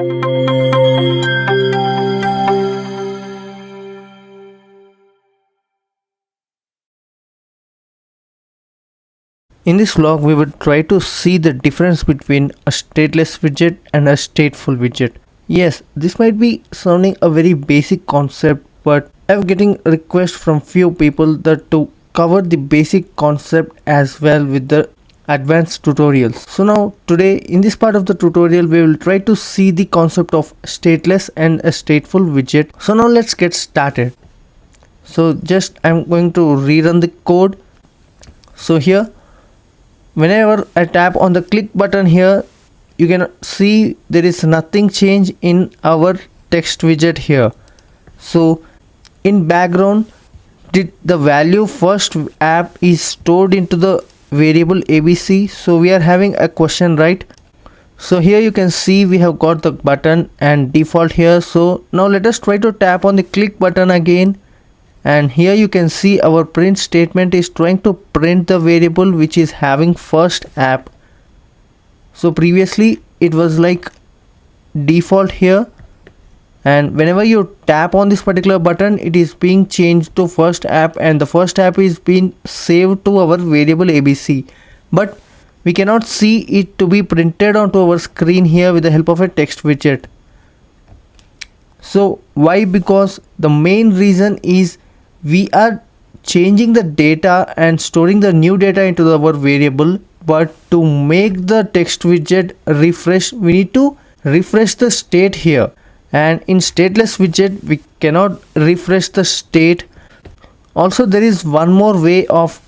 In this vlog, we will try to see the difference between a stateless widget and a stateful widget. Yes, this might be sounding a very basic concept, but I'm getting requests from few people that to cover the basic concept as well with the advanced tutorials. So now today in this part of the tutorial we will try to see the concept of stateless and a stateful widget. So now let's get started. So just I'm going to rerun the code. So here, whenever I tap on the click button here, you can see there is nothing change in our text widget here. So in background, the value first app is stored into the variable abc. So we are having a question, right? So here you can see we have got the button and default here. So now let us try to tap on the click button again, and here you can see our print statement is trying to print the variable which is having first app. So previously it was like default here, and whenever you tap on this particular button it is being changed to first app, and the first app is being saved to our variable abc, but we cannot see it to be printed onto our screen here with the help of a text widget. So why? Because the main reason is we are changing the data and storing the new data into our variable, but to make the text widget refresh we need to refresh the state here, and in stateless widget we cannot refresh the state. Also there is one more way of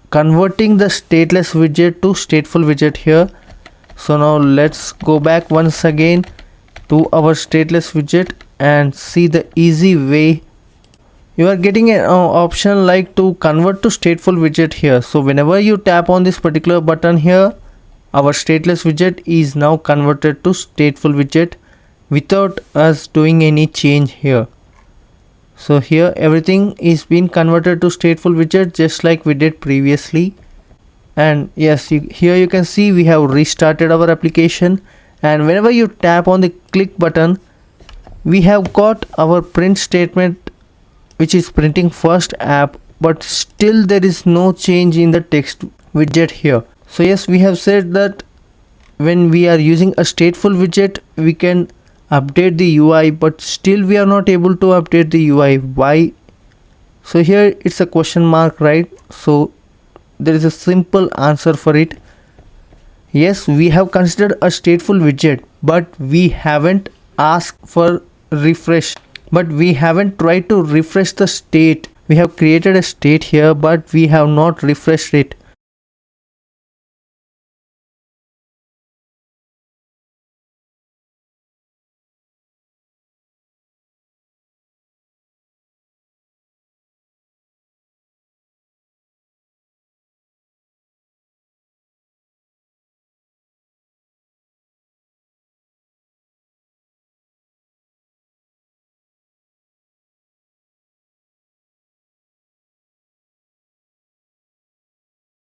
converting the stateless widget to stateful widget here. So now let's go back once again to our stateless widget and see the easy way. You are getting an option like to convert to stateful widget here. So whenever you tap on this particular button here, our stateless widget is now converted to stateful widget without us doing any change here. So here everything is being converted to stateful widget just like we did previously. And yes, here you can see we have restarted our application, and whenever you tap on the click button we have got our print statement which is printing first app, but still there is no change in the text widget here. So yes, we have said that when we are using a stateful widget we can update the UI, but still we are not able to update the UI. Why? So here it's a question mark, right? So there is a simple answer for it. Yes, we have considered a stateful widget, but we haven't asked for refresh, but we haven't tried to refresh the state. We have created a state here but we have not refreshed it.